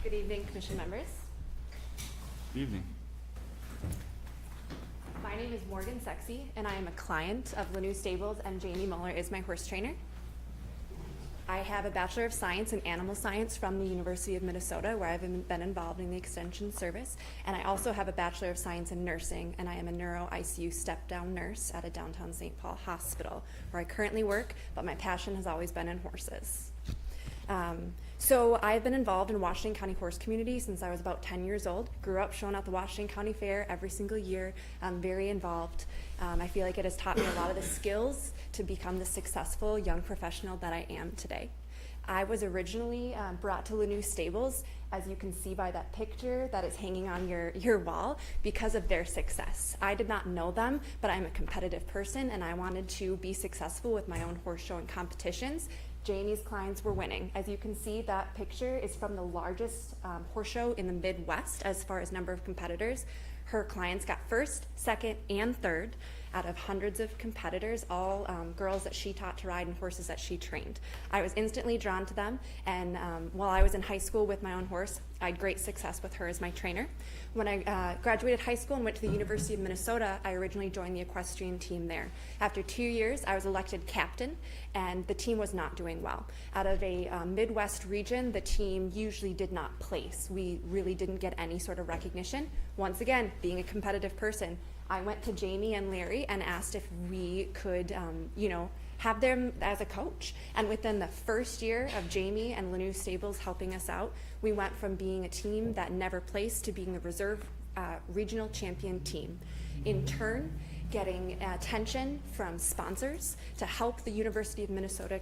Good evening, commission members. Good evening. My name is Morgan Sexe, and I am a client of Lanoux Stables, and Jamie Muller is my horse trainer. I have a Bachelor of Science in Animal Science from the University of Minnesota, where I've been involved in the Extension Service, and I also have a Bachelor of Science in Nursing, and I am a neuro ICU step-down nurse at a downtown St. Paul hospital, where I currently work, but my passion has always been in horses. So I've been involved in Washington County horse community since I was about 10 years old. Grew up showing at the Washington County Fair every single year. I'm very involved. I feel like it has taught me a lot of the skills to become the successful young professional that I am today. I was originally brought to Lanoux Stables, as you can see by that picture that is hanging on your wall, because of their success. I did not know them, but I'm a competitive person, and I wanted to be successful with my own horse showing competitions. Jamie's clients were winning. As you can see, that picture is from the largest horse show in the Midwest as far as number of competitors. Her clients got first, second, and third out of hundreds of competitors, all girls that she taught to ride and horses that she trained. I was instantly drawn to them, and while I was in high school with my own horse, I had great success with her as my trainer. When I graduated high school and went to the University of Minnesota, I originally joined the equestrian team there. After 2 years, I was elected captain, and the team was not doing well. Out of a Midwest region, the team usually did not place. We really didn't get any sort of recognition. Once again, being a competitive person, I went to Jamie and Larry and asked if we could, have them as a coach. And within the first year of Jamie and Lanoux Stables helping us out, we went from being a team that never placed to being the reserve regional champion team. In turn, getting attention from sponsors to help the University of Minnesota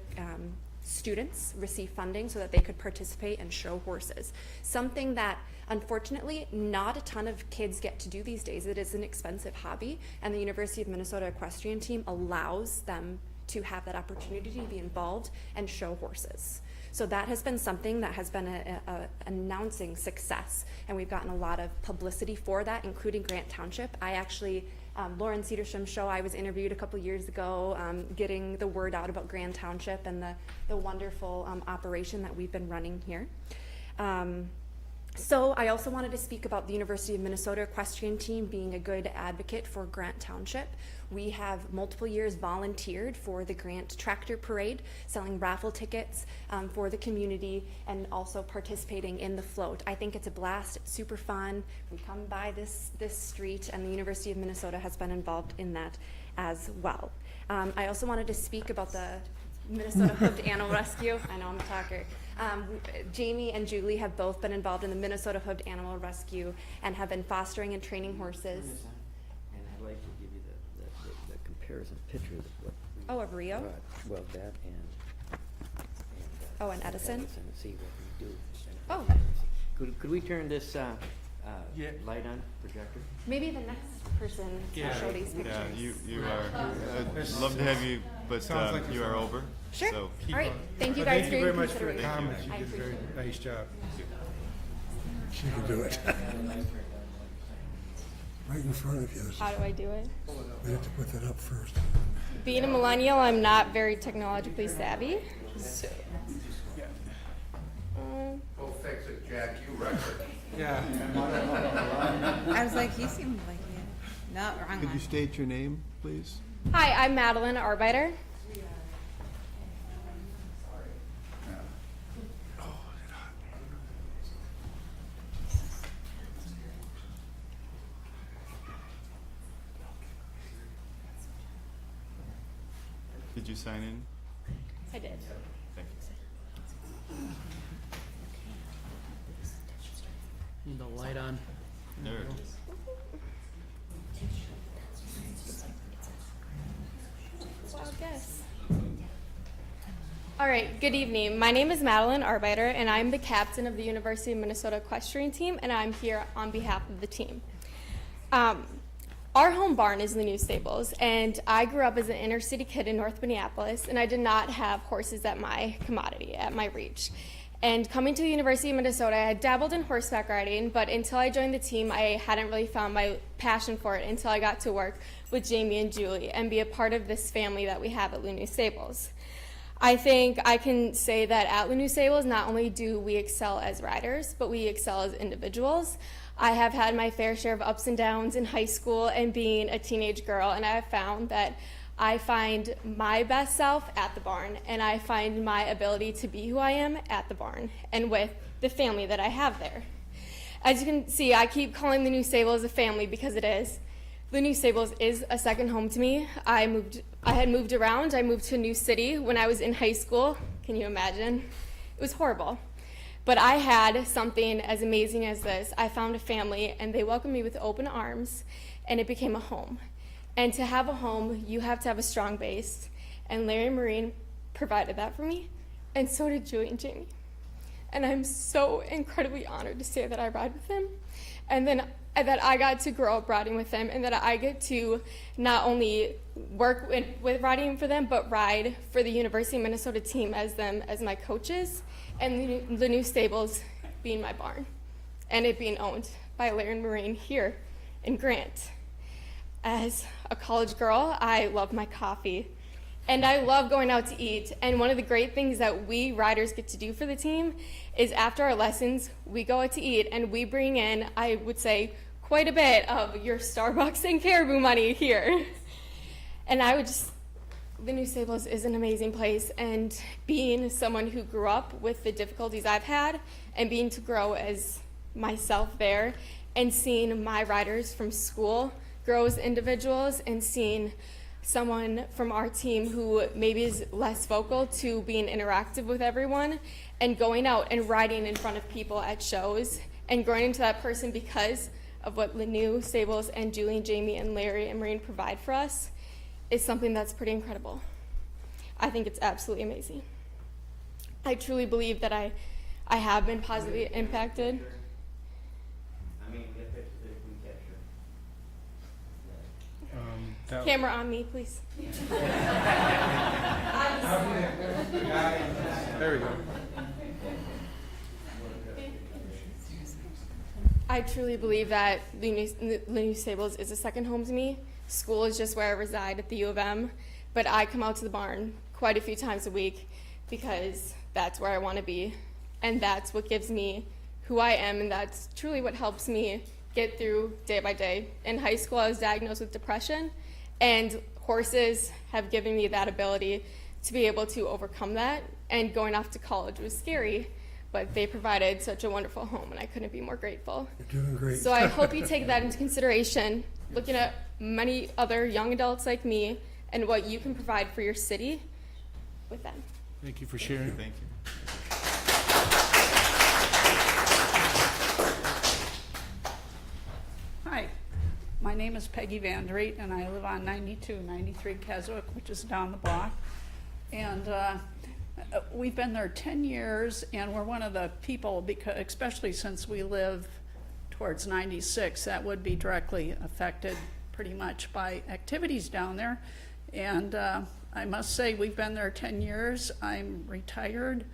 students receive funding so that they could participate and show horses. Something that unfortunately not a ton of kids get to do these days. It is an expensive hobby, and the University of Minnesota equestrian team allows them to have that opportunity to be involved and show horses. So that has been something that has been an announcing success, and we've gotten a lot of publicity for that, including Grant Township. I actually, Lauren Cedarstrom's show, I was interviewed a couple years ago, getting the word out about Grant Township and the wonderful operation that we've been running here. So I also wanted to speak about the University of Minnesota equestrian team being a good advocate for Grant Township. We have multiple years volunteered for the Grant Tractor Parade, selling raffle tickets for the community, and also participating in the float. I think it's a blast. It's super fun. We come by this street, and the University of Minnesota has been involved in that as well. I also wanted to speak about the Minnesota Hoofed Animal Rescue. I know I'm a talker. Jamie and Julie have both been involved in the Minnesota Hoofed Animal Rescue and have been fostering and training horses. And I'd like to give you the comparison picture of what we Oh, of Rio? well, that and Oh, and Edison? and see what we do. Oh. Could we turn this Yeah. light on, projector? Maybe the next person to show these pictures. Yeah, you are. I'd love to have you, but Sounds like you it's are on. over. Sure. So All right. Thank you But guys thank you very much for the consideration. comments. You I did a very appreciate it. nice job. She can do it. Right in front of you. How do I do it? We have to put that up first. Being a millennial, I'm not very technologically savvy. So, Go fix it, Jack, you record. Yeah. I was like, he seemed like he had, no, wrong Could you one. state your name, please? hi, I'm Maedelin Arbeiter. did you sign in? I did. Thank you. Need the light on. There it is. Wild guess. All right, good evening. My name is Maedelin Arbeiter, and I'm the captain of the University of Minnesota equestrian team, and I'm here on behalf of the team. Our home barn is Lanoux Stables, and I grew up as an inner city kid in North Minneapolis, and I did not have horses at my commodity, at my reach. And coming to the University of Minnesota, I had dabbled in horseback riding, but until I joined the team, I hadn't really found my passion for it until I got to work with Jamie and Julie and be a part of this family that we have at Lanoux Stables. I think I can say that at Lanoux Stables, not only do we excel as riders, but we excel as individuals. I have had my fair share of ups and downs in high school and being a teenage girl, and I have found that I find my best self at the barn, and I find my ability to be who I am at the barn and with the family that I have there. As you can see, I keep calling Lanoux Stables a family because it is. Lanoux Stables is a second home to me. I had moved around. I moved to a new city when I was in high school. Can you imagine? It was horrible. But I had something as amazing as this. I found a family, and they welcomed me with open arms, and it became a home. And to have a home, you have to have a strong base. And Larry and Maureen provided that for me, and so did Julie and Jamie. And I'm so incredibly honored to say that I ride with them, and then that I got to grow up riding with them, and that I get to not only work with riding for them, but ride for the University of Minnesota team as my coaches, and the new Stables being my barn, and it being owned by Larry and Maureen here in Grant. As a college girl, I love my coffee, and I love going out to eat. And one of the great things that we riders get to do for the team is after our lessons, we go out to eat, and we bring in, I would say, quite a bit of your Starbucks and Caribou money here. And Lanoux Stables is an amazing place, and being someone who grew up with the difficulties I've had, and being to grow as myself there, and seeing my riders from school grow as individuals, and seeing someone from our team who maybe is less vocal to being interactive with everyone, and going out and riding in front of people at shows, and growing into that person because of what Lanoux Stables and Julie and Jamie and Larry and Maureen provide for us, is something that's pretty incredible. I think it's absolutely amazing. I truly believe that I have been positively impacted. I mean, we have pictures that we capture. Camera on me, please. There we go. I truly believe that Lanoux Stables is a second home to me. School is just where I reside at the U of M, but I come out to the barn quite a few times a week because that's where I want to be, and that's what gives me who I am, and that's truly what helps me get through day by day. In high school, I was diagnosed with depression, and horses have given me that ability to be able to overcome that, and going off to college was scary, but they provided such a wonderful home, and I couldn't be more grateful. You're doing great. So I hope you take that into consideration, looking at many other young adults like me and what you can provide for your city with them. Thank you for sharing. Thank you. Hi, my name is Peggy Vandreet, and I live on 9293 Keswick, which is down the block. And we've been there 10 years, and we're one of the people, because, especially since we live towards 96, that would be directly affected pretty much by activities down there. And I must say, we've been there 10 years. I'm retired.